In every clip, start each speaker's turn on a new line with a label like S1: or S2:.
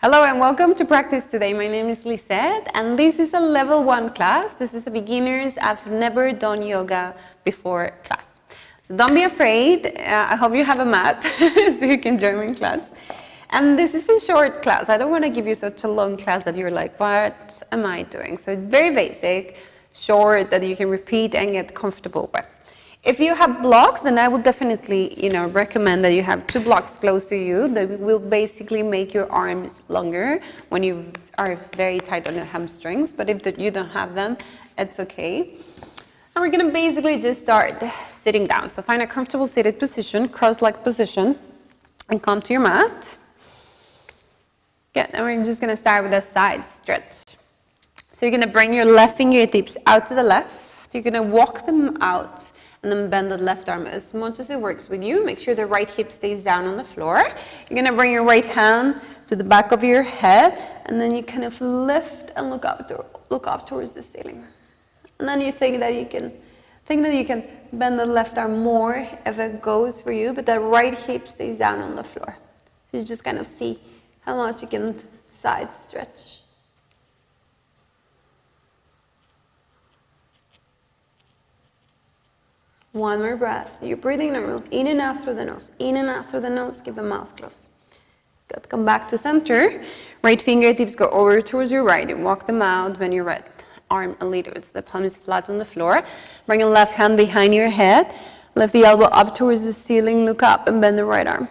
S1: Hello and welcome to practice today. My name is Lisette and this is a level 1 class. This is a beginners. I've never done yoga before class. So don't be afraid. I hope you have a mat so you can join me in class. And this is a short class. I don't want to give you such a long class that you're like, what am I doing? So it's very basic, short, that you can repeat and get comfortable with. If you have blocks, then I would definitely, recommend that you have 2 blocks close to you that will basically make your arms longer when you are very tight on the hamstrings. But if you don't have them, it's okay. And we're going to basically just start sitting down. So find a comfortable seated position, cross-legged position, and come to your mat. Good. And we're just going to start with a side stretch. So you're going to bring your left fingertips out to the left. You're going to walk them out. And then bend the left arm as much as it works with you. Make sure the right hip stays down on the floor. You're going to bring your right hand to the back of your head. And then you kind of lift and look up towards the ceiling. And then you think that you can bend the left arm more if it goes for you. But the right hip stays down on the floor. So you just kind of see how much you can side stretch. One more breath. You're breathing normal. In and out through the nose. In and out through the nose. Keep the mouth closed. Good. Come back to center. Right fingertips go over towards your right. You walk them out. Bend your right arm a little bit. The palm is flat on the floor. Bring your left hand behind your head. Lift the elbow up towards the ceiling. Look up and bend the right arm.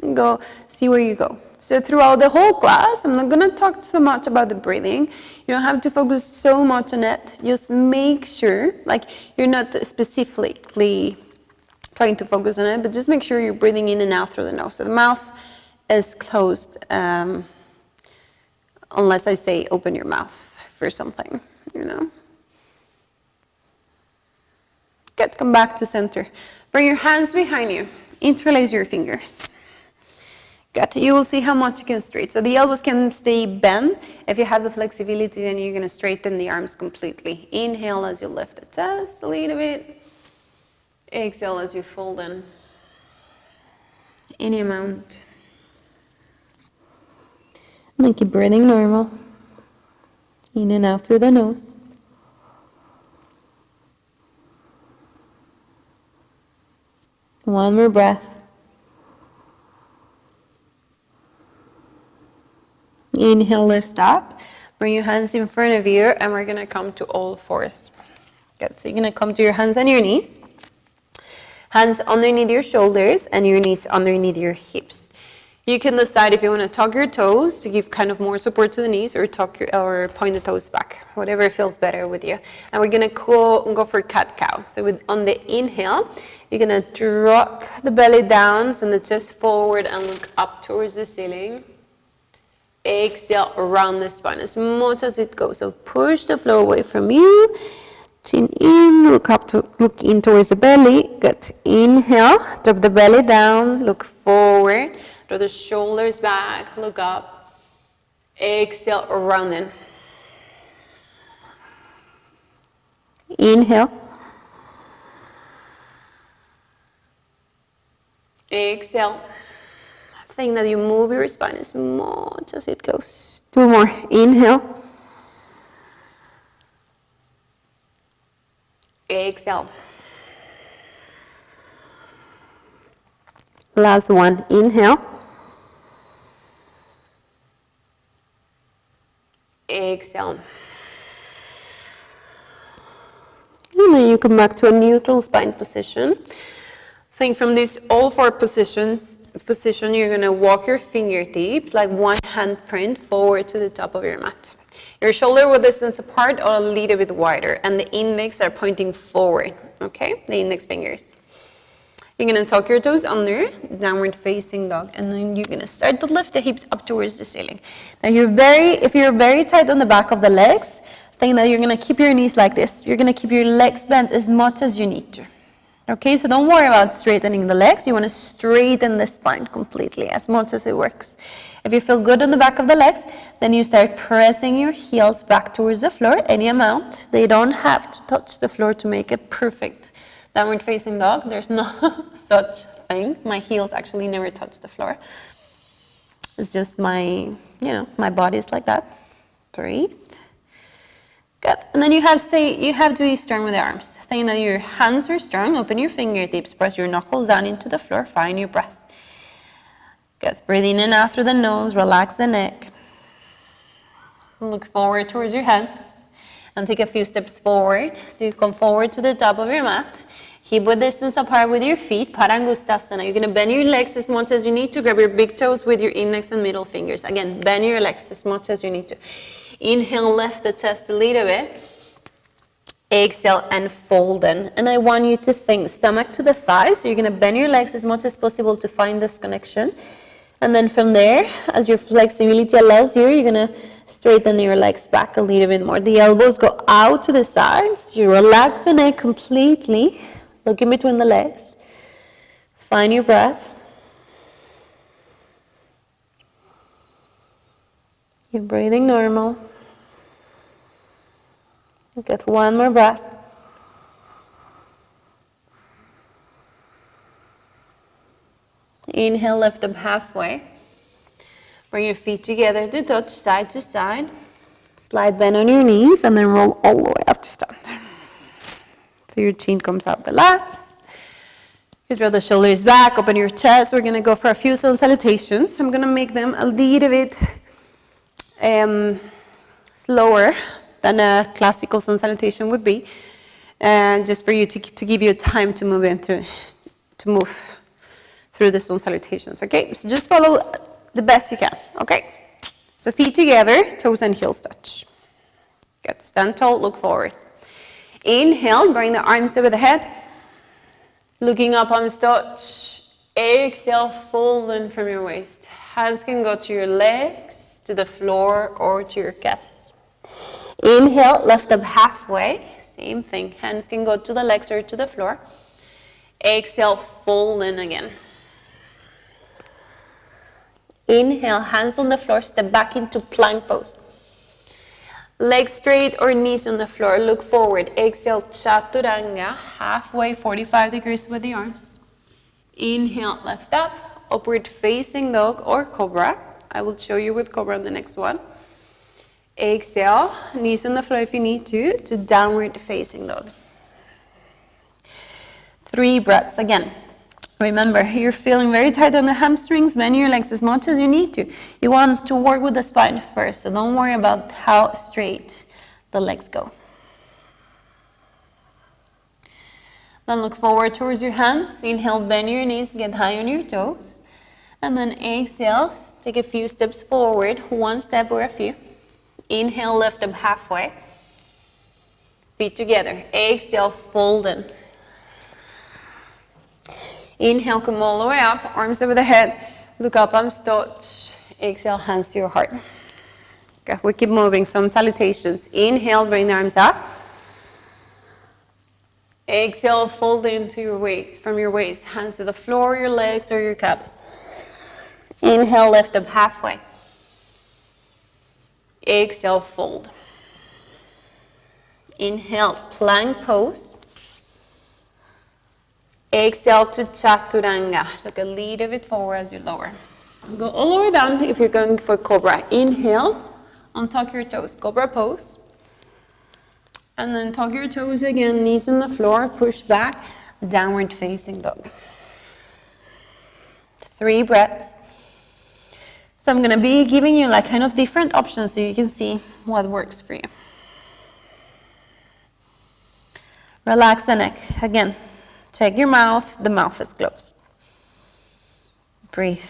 S1: And go. See where you go. So throughout the whole class, I'm not going to talk so much about the breathing. You don't have to focus so much on it. Just make sure, you're not specifically trying to focus on it, but just make sure you're breathing in and out through the nose. So the mouth is closed, unless I say open your mouth for something, Good, come back to center. Bring your hands behind you. Interlace your fingers. Good. You will see how much you can straighten. So the elbows can stay bent. If you have the flexibility, then you're going to straighten the arms completely. Inhale as you lift the chest a little bit. Exhale as you fold in. Any amount. And then keep breathing normal. In and out through the nose. One more breath. Inhale, lift up. Bring your hands in front of you, and we're going to come to all fours. Good. So you're going to come to your hands and your knees. Hands underneath your shoulders, and your knees underneath your hips. You can decide if you want to tuck your toes to give kind of more support to the knees, or point the toes back. Whatever feels better with you. And we're going to go for cat-cow. So on the inhale, you're going to drop the belly down, send the chest forward, and look up towards the ceiling. Exhale, around the spine as much as it goes. So push the floor away from you. Chin in, look in towards the belly. Good. Inhale, drop the belly down, look forward. Draw the shoulders back, look up. Exhale, around in. Inhale. Exhale. Think that you move your spine as much as it goes. 2 more. Inhale. Exhale. Last one. Inhale. Exhale. And then you come back to a neutral spine position. Think from these all 4 position, you're going to walk your fingertips like one hand print forward to the top of your mat. Your shoulder will distance apart or a little bit wider, and the index are pointing forward, okay? The index fingers. You're going to tuck your toes under, downward facing dog, and then you're going to start to lift the hips up towards the ceiling. Now if you're very tight on the back of the legs, think that you're going to keep your knees like this. You're going to keep your legs bent as much as you need to. Okay, so don't worry about straightening the legs. You want to straighten the spine completely, as much as it works. If you feel good on the back of the legs, then you start pressing your heels back towards the floor, any amount. They don't have to touch the floor to make it perfect. Downward facing dog, there's no such thing. My heels actually never touch the floor. It's just my, my body is like that. Breathe. Good. And then you have to be strong with the arms. Think that your hands are strong. Open your fingertips. Press your knuckles down into the floor. Find your breath. Good. Breathe in and out through the nose. Relax the neck. Look forward towards your hands. And take a few steps forward. So you come forward to the top of your mat. Hip width distance apart with your feet. Parangustasana. You're going to bend your legs as much as you need to. Grab your big toes with your index and middle fingers. Again, bend your legs as much as you need to. Inhale, lift the chest a little bit. Exhale and fold in. And I want you to think stomach to the thighs. So you're going to bend your legs as much as possible to find this connection. And then from there, as your flexibility allows you, you're going to straighten your legs back a little bit more. The elbows go out to the sides. You relax the neck completely. Look in between the legs. Find your breath. You're breathing normal. Get one more breath. Inhale, lift up halfway. Bring your feet together to touch side to side. Slight bend on your knees and then roll all the way up to stand. So your chin comes out the last. You draw the shoulders back, open your chest. We're going to go for a few sun salutations. I'm going to make them a little bit slower than a classical sun salutation would be, and just for you to give you time to move through the sun salutations. Okay, so just follow the best you can. Okay, so feet together, toes and heels touch. Good. Stand tall, look forward. Inhale, bring the arms over the head. Looking up, arms touch. Exhale, fold in from your waist. Hands can go to your legs, to the floor, or to your calves. Inhale, lift up halfway. Same thing. Hands can go to the legs or to the floor. Exhale, fold in again. Inhale, hands on the floor, step back into plank pose. Legs straight or knees on the floor, look forward. Exhale, chaturanga, halfway, 45 degrees with the arms. Inhale, lift up, upward facing dog or cobra. I will show you with cobra on the next one. Exhale, knees on the floor if you need to downward facing dog. 3 breaths again. Remember, you're feeling very tight on the hamstrings. Bend your legs as much as you need to. You want to work with the spine first, so don't worry about how straight the legs go. Then look forward towards your hands. Inhale, bend your knees, get high on your toes. And then exhale, take a few steps forward, one step or a few. Inhale, lift up halfway. Feet together. Exhale, fold in. Inhale, come all the way up, arms over the head. Look up, arms touch. Exhale, hands to your heart. Okay, we keep moving, some salutations. Inhale, bring the arms up. Exhale, fold into your weight, from your waist. Hands to the floor, your legs or your calves. Inhale, lift up halfway. Exhale, fold. Inhale, plank pose. Exhale to chaturanga. Look a little bit forward as you lower. Go all the way down if you're going for cobra. Inhale, untuck your toes, cobra pose. And then tuck your toes again, knees on the floor, push back, downward facing dog. 3 breaths. So I'm gonna be giving you like kind of different options so you can see what works for you. Relax the neck. Again, check your mouth, the mouth is closed. Breathe.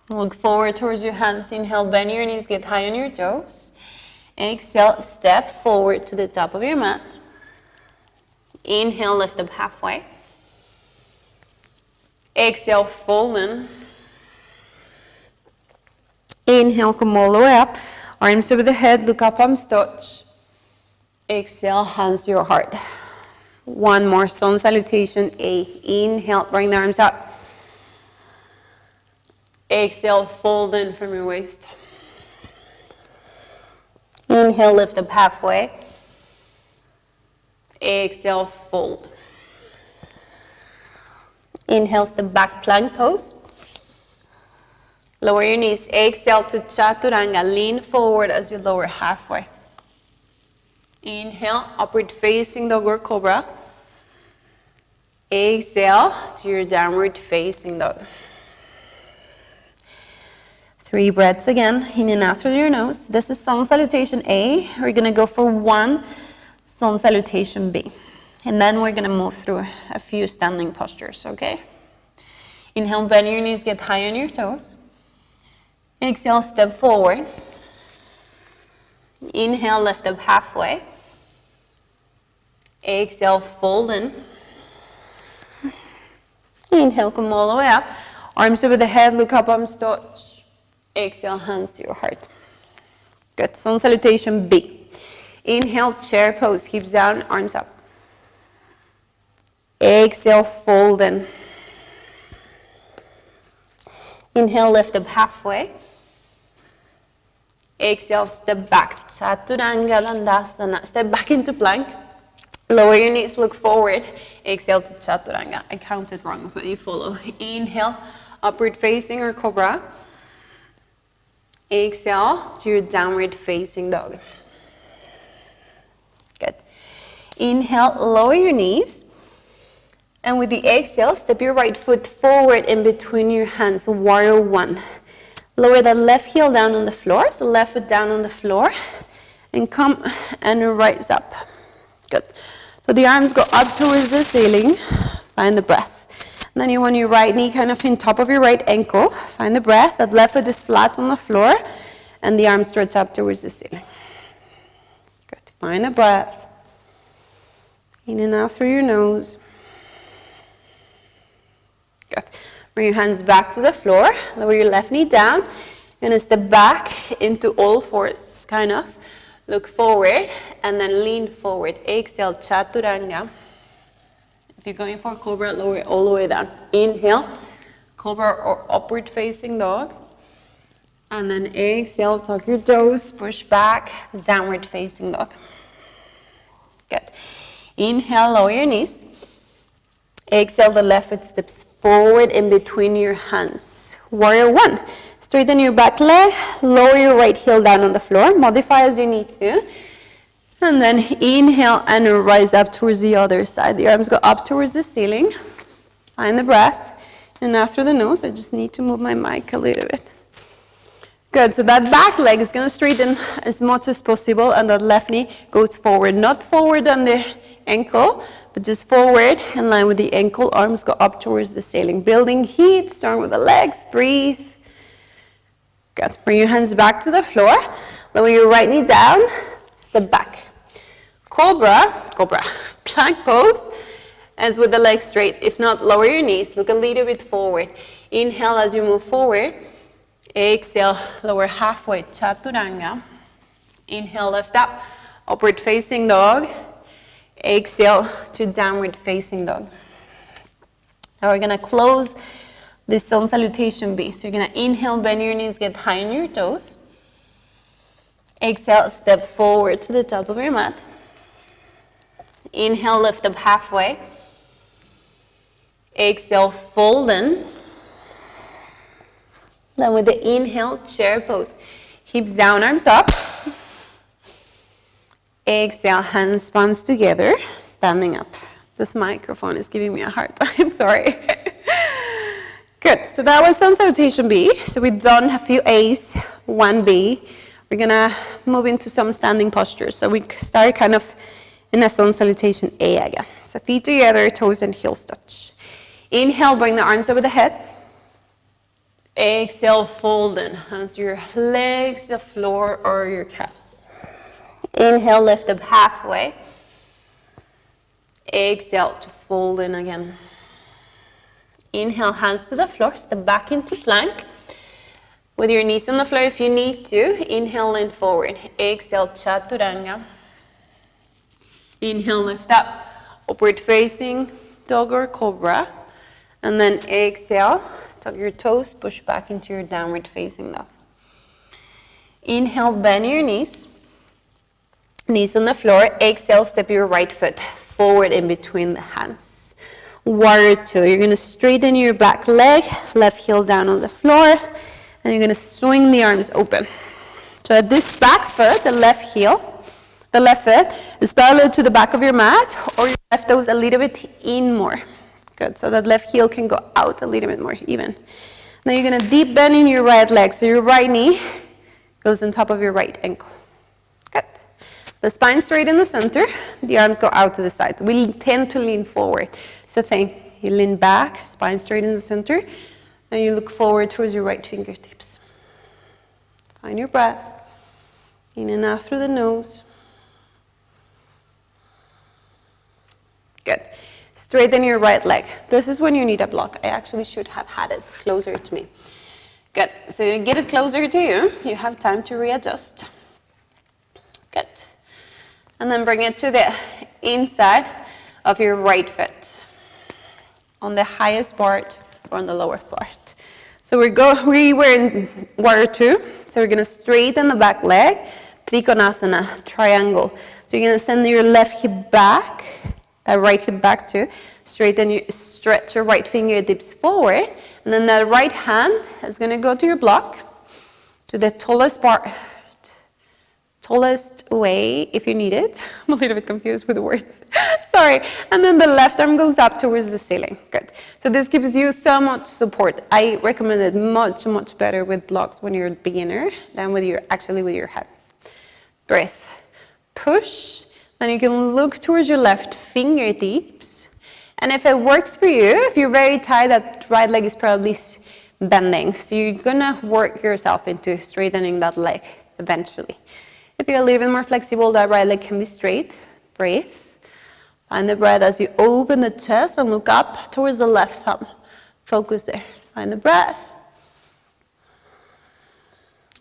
S1: Look forward towards your hands. Inhale, bend your knees, get high on your toes. Exhale, step forward to the top of your mat. Inhale, lift up halfway. Exhale, fold in. Inhale, come all the way up. Arms over the head, look up, arms touch. Exhale, hands to your heart. One more, sun salutation A. Inhale, bring the arms up. Exhale, fold in from your waist. Inhale, lift up halfway. Exhale, fold. Inhale, step back, plank pose. Lower your knees. Exhale to Chaturanga. Lean forward as you lower halfway. Inhale, upward facing dog or cobra. Exhale to your downward facing dog. 3 breaths again, in and out through your nose. This is Sun Salutation A. We're going to go for 1 Sun Salutation B. And then we're going to move through a few standing postures, okay? Inhale, bend your knees, get high on your toes. Exhale, step forward. Inhale, lift up halfway. Exhale, fold in. Inhale, come all the way up. Arms over the head, look up, arms touch. Exhale, hands to your heart. Good. Sun Salutation B. Inhale, chair pose, hips down, arms up. Exhale, fold in. Inhale, lift up halfway. Exhale, step back. Chaturanga Dandasana. Step back into plank. Lower your knees, look forward. Exhale to Chaturanga. I counted wrong, but you follow. Inhale, upward facing or cobra. Exhale to your downward facing dog. Good. Inhale, lower your knees. And with the exhale, step your right foot forward in between your hands, warrior 1. Lower that left heel down on the floor, so left foot down on the floor. And come and rise up. Good. So the arms go up towards the ceiling. Find the breath. And then you want your right knee kind of in top of your right ankle. Find the breath. That left foot is flat on the floor. And the arms stretch up towards the ceiling. Good. Find the breath. In and out through your nose. Good. Bring your hands back to the floor. Lower your left knee down. You're going to step back into all fours, kind of. Look forward and then lean forward. Exhale, Chaturanga. If you're going for cobra, lower it all the way down. Inhale, cobra or upward facing dog. And then exhale, tuck your toes, push back, downward facing dog. Good. Inhale, lower your knees. Exhale, the left foot steps forward in between your hands. Warrior 1. Straighten your back leg, lower your right heel down on the floor. Modify as you need to. And then inhale and rise up towards the other side. The arms go up towards the ceiling. Find the breath. And after the nose, I just need to move my mic a little bit. Good, so that back leg is going to straighten as much as possible, and that left knee goes forward. Not forward on the ankle, but just forward in line with the ankle. Arms go up towards the ceiling. Building heat, start with the legs, breathe. Good, bring your hands back to the floor. Lower your right knee down, step back. Cobra, plank pose, as with the legs straight. If not, lower your knees, look a little bit forward. Inhale as you move forward. Exhale, lower halfway, Chaturanga. Inhale, lift up, upward facing dog. Exhale to downward facing dog. Now we're gonna close this Sun Salutation B. So you're gonna inhale, bend your knees, get high on your toes. Exhale, step forward to the top of your mat. Inhale, lift up halfway. Exhale, fold in. Then with the inhale, chair pose. Hips down, arms up. Exhale, hands, palms together, standing up. This microphone is giving me a hard time, sorry. Good, so that was Sun Salutation B. So we've done a few A's, 1 B. We're gonna move into some standing postures. So we start kind of in a Sun Salutation A again. So feet together, toes and heels touch. Inhale, bring the arms over the head. Exhale, fold in. Hands to your legs, the floor, or your calves. Inhale, lift up halfway. Exhale to fold in again. Inhale, hands to the floor, step back into plank. With your knees on the floor if you need to. Inhale, lean forward. Exhale, Chaturanga. Inhale, lift up. Upward facing dog or cobra. And then exhale, tuck your toes, push back into your downward facing dog. Inhale, bend your knees. Knees on the floor. Exhale, step your right foot forward in between the hands. Warrior 2. You're going to straighten your back leg, left heel down on the floor. And you're going to swing the arms open. So at this back foot, the left heel, the left foot is parallel to the back of your mat, or your left toes a little bit in more. Good, so that left heel can go out a little bit more even. Now you're going to deep bend in your right leg, so your right knee goes on top of your right ankle. Good. The spine straight in the center, the arms go out to the side. We tend to lean forward. It's the thing. You lean back, spine straight in the center, and you look forward towards your right fingertips. Find your breath. In and out through the nose. Good. Straighten your right leg. This is when you need a block. I actually should have had it closer to me. Good. So you get it closer to you. You have time to readjust. Good. And then bring it to the inside of your right foot. On the highest part or on the lower part. So we were in warrior 2. So we're going to straighten the back leg. Trikonasana, triangle. So you're going to send your left hip back, that right hip back too. Stretch your right fingertips forward. And then that right hand is going to go to your block, to the tallest part. Tallest way, if you need it. I'm a little bit confused with the words. Sorry. And then the left arm goes up towards the ceiling. Good. So this gives you so much support. I recommend it much, much better with blocks when you're a beginner than with your hands. Breath. Push. Then you can look towards your left fingertips. And if it works for you, if you're very tight, that right leg is probably bending. So you're going to work yourself into straightening that leg eventually. If you're a little bit more flexible, that right leg can be straight. Breathe. Find the breath as you open the chest and look up towards the left thumb. Focus there. Find the breath.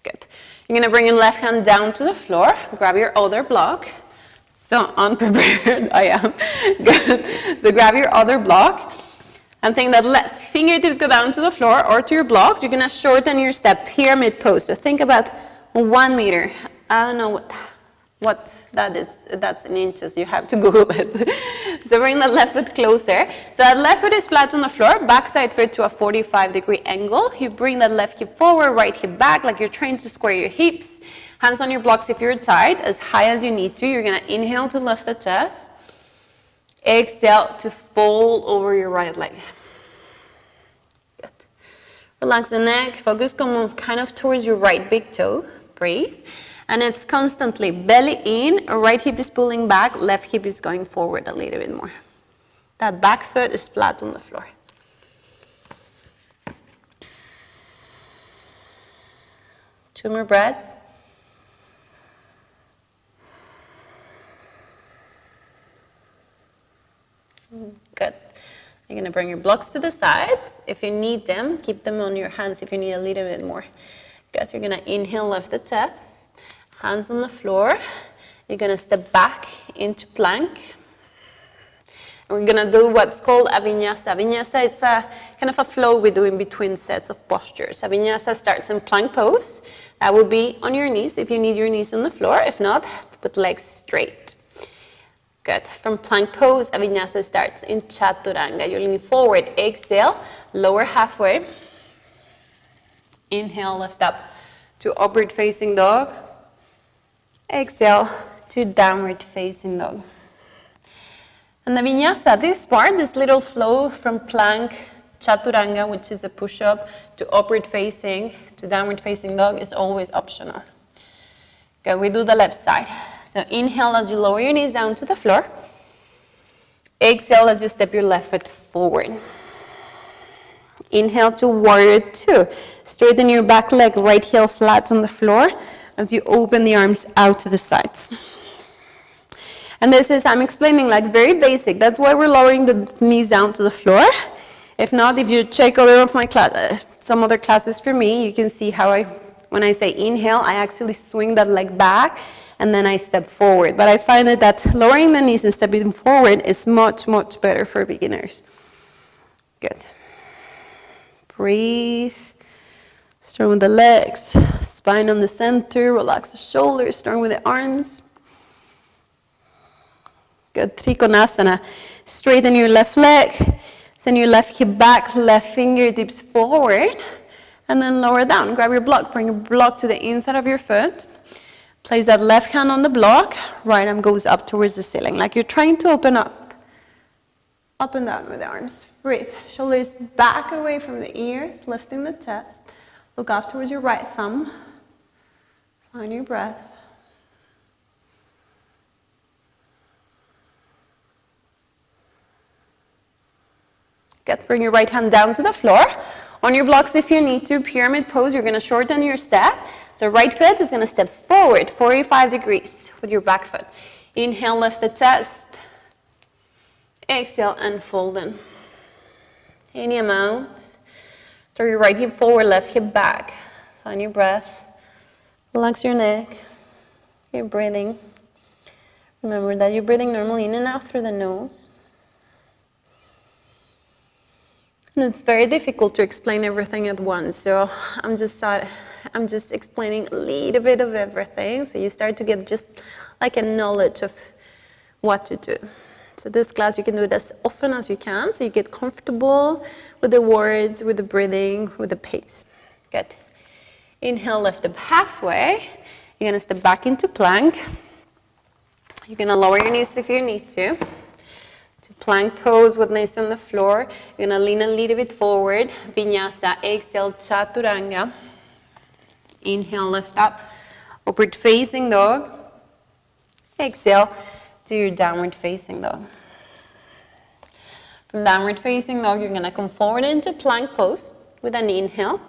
S1: Good. You're going to bring your left hand down to the floor. Grab your other block. So unprepared I am. Good. So grab your other block. And think that left fingertips go down to the floor or to your blocks. You're going to shorten your step, pyramid pose. So think about 1 meter. I don't know what that is. That's in inches. You have to Google it. So bring the left foot closer. So that left foot is flat on the floor. Backside foot to a 45-degree angle. You bring that left hip forward, right hip back, like you're trying to square your hips. Hands on your blocks if you're tight, as high as you need to. You're going to inhale to lift the chest. Exhale to fold over your right leg. Good. Relax the neck. Focus kind of towards your right big toe. Breathe. And it's constantly belly in, right hip is pulling back, left hip is going forward a little bit more. That back foot is flat on the floor. Two more breaths. Good. You're going to bring your blocks to the sides. If you need them, keep them on your hands if you need a little bit more. Good. You're going to inhale, lift the chest. Hands on the floor. You're going to step back into plank. And we're going to do what's called a vinyasa. Vinyasa, it's a kind of a flow we do in between sets of postures. A vinyasa starts in plank pose. That will be on your knees if you need your knees on the floor. If not, put legs straight. Good. From plank pose, a vinyasa starts in chaturanga. You're leaning forward. Exhale, lower halfway. Inhale, lift up to upward facing dog. Exhale to downward facing dog. And the vinyasa, this part, this little flow from plank, chaturanga, which is a push-up, to upward facing, to downward facing dog, is always optional. Okay, we do the left side. So inhale as you lower your knees down to the floor. Exhale as you step your left foot forward. Inhale to warrior 2. Straighten your back leg, right heel flat on the floor as you open the arms out to the sides. And this is, I'm explaining like very basic. That's why we're lowering the knees down to the floor. If not, if you check other of my some other classes for me, you can see how when I say inhale, I actually swing that leg back and then I step forward. But I find that lowering the knees and stepping forward is much, much better for beginners. Good. Breathe. Start with the legs, spine on the center, relax the shoulders, start with the arms. Good, Trikonasana. Straighten your left leg, send your left hip back, left fingertips forward, And then lower down. Grab your block. Bring your block to the inside of your foot. Place that left hand on the block. Right arm goes up towards the ceiling, like you're trying to open up. Up and down with the arms. Breathe. Shoulders back away from the ears, lifting the chest. Look up towards your right thumb. Find your breath. Good. Bring your right hand down to the floor. On your blocks if you need to. Pyramid pose. You're going to shorten your step. So right foot is going to step forward 45 degrees with your back foot. Inhale, lift the chest. Exhale and fold in. Any amount. Throw your right hip forward, left hip back. Find your breath. Relax your neck. Keep breathing. Remember that you're breathing normally in and out through the nose. And it's very difficult to explain everything at once, so I'm just explaining a little bit of everything, so you start to get just like a knowledge of what to do. So this class you can do it as often as you can, so you get comfortable with the words, with the breathing, with the pace. Good. Inhale, lift up halfway. You're going to step back into plank. You're going to lower your knees if you need to. Plank pose with knees on the floor. You're going to lean a little bit forward. Vinyasa. Exhale, chaturanga. Inhale, lift up. Upward facing dog. Exhale, do your downward facing dog. From downward facing dog, you're going to come forward into plank pose with an inhale.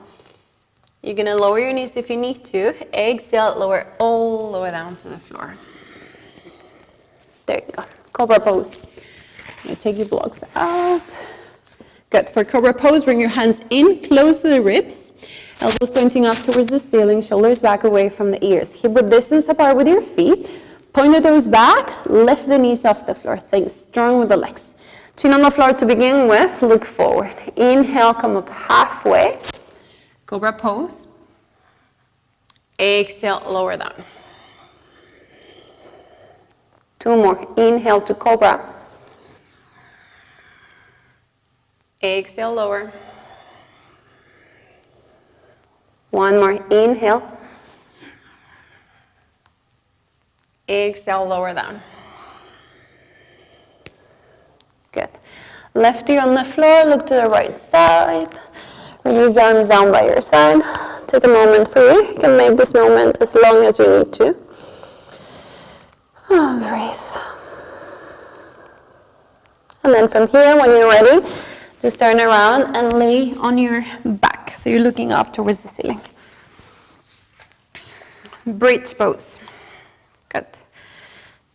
S1: You're going to lower your knees if you need to. Exhale, lower all the way down to the floor. There you go. Cobra pose. You take your blocks out. Good. For Cobra Pose, bring your hands in close to the ribs. Elbows pointing up towards the ceiling. Shoulders back away from the ears. Hip width distance apart with your feet. Point the toes back. Lift the knees off the floor. Think strong with the legs. Chin on the floor to begin with. Look forward. Inhale, come up halfway. Cobra Pose. Exhale, lower down. Two more. Inhale to Cobra. Exhale, lower. One more. Inhale. Exhale, lower down. Good. Left ear on the floor. Look to the right side. Release the arms down by your side. Take a moment for you. You can make this moment as long as you need to. Breathe. And then from here, when you're ready, just turn around and lay on your back. So you're looking up towards the ceiling. Bridge pose. Good.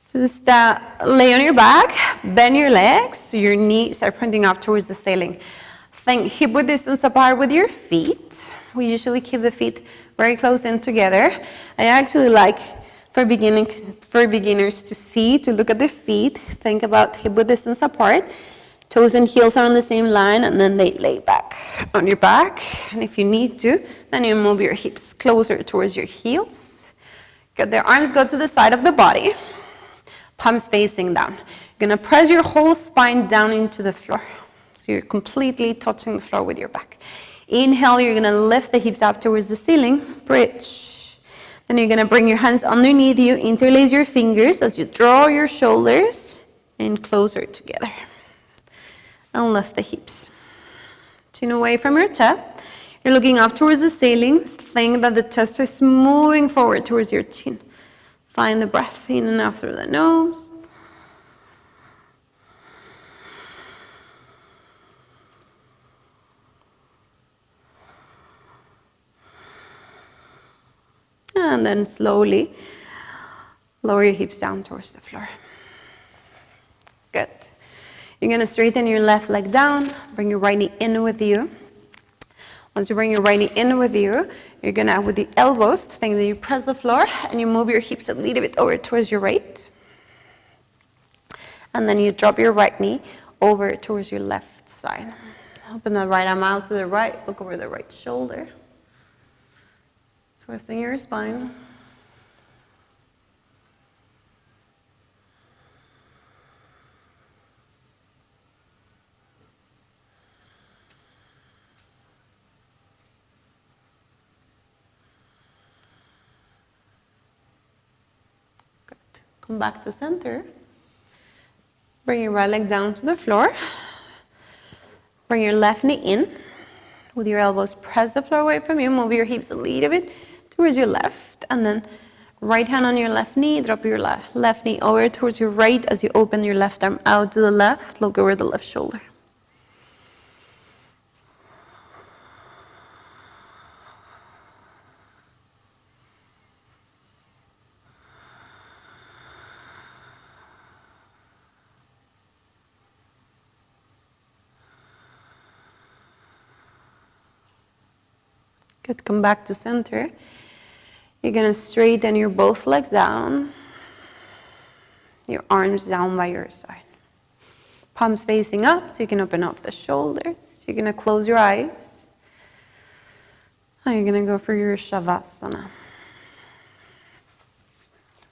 S1: So just lay on your back, bend your legs, so your knees are pointing up towards the ceiling. Think hip width distance apart with your feet. We usually keep the feet very close in together. I actually like for beginners to look at the feet, think about hip width distance apart. Toes and heels are on the same line, and then they lay back on your back. And if you need to, then you move your hips closer towards your heels. Good. The arms go to the side of the body. Palms facing down. You're going to press your whole spine down into the floor. So you're completely touching the floor with your back. Inhale, you're going to lift the hips up towards the ceiling. Bridge. Then you're going to bring your hands underneath you. Interlace your fingers as you draw your shoulders in closer together. And lift the hips. Chin away from your chest. You're looking up towards the ceiling. Think that the chest is moving forward towards your chin. Find the breath in and out through the nose. And then slowly lower your hips down towards the floor. Good. You're going to straighten your left leg down, bring your right knee in with you. Once you bring your right knee in with you, you're going to, with the elbows, think that you press the floor and you move your hips a little bit over towards your right. And then you drop your right knee over towards your left side. Open the right arm out to the right, look over the right shoulder. Twisting your spine. Come back to center. Bring your right leg down to the floor. Bring your left knee in. With your elbows, press the floor away from you. Move your hips a little bit towards your left. And then right hand on your left knee. Drop your left knee over towards your right as you open your left arm out to the left. Look over the left shoulder. Good, come back to center. You're gonna straighten your both legs down. Your arms down by your side. Palms facing up so you can open up the shoulders. You're gonna close your eyes. And you're gonna go for your Shavasana.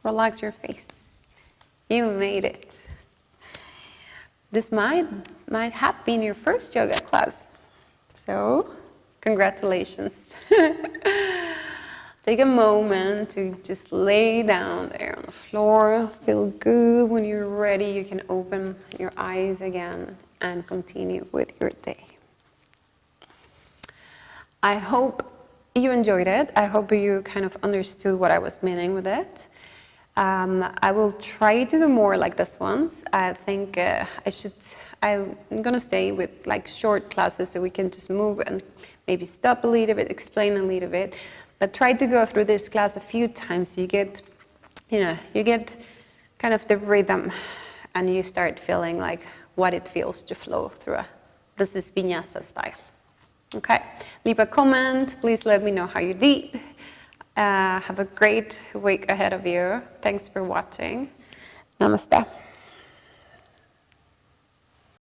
S1: Relax your face. You made it. This might have been your first yoga class. So, congratulations. Take a moment to just lay down there on the floor. Feel good. When you're ready, you can open your eyes again and continue with your day. I hope you enjoyed it. I hope you kind of understood what I was meaning with it. I will try to do more like this ones. I think I'm gonna stay with like short classes so we can just move and maybe stop a little bit, explain a little bit, but try to go through this class a few times so you get kind of the rhythm and you start feeling like what it feels to flow through. This is Vinyasa style. Okay, leave a comment. Please let me know how you did. Have a great week ahead of you. Thanks for watching. Namaste.